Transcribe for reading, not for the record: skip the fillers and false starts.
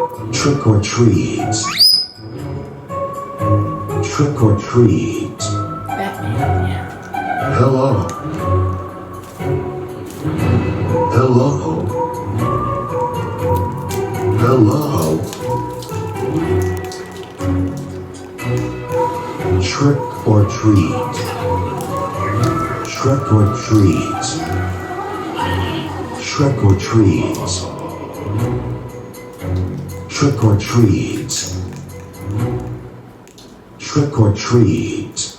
Trick or treat. Trick or treat. Batman, yeah. Hello. Hello. Hello. Trick or treat. Trick or treat. Trick or treat. Trick or treat. Trick or treat.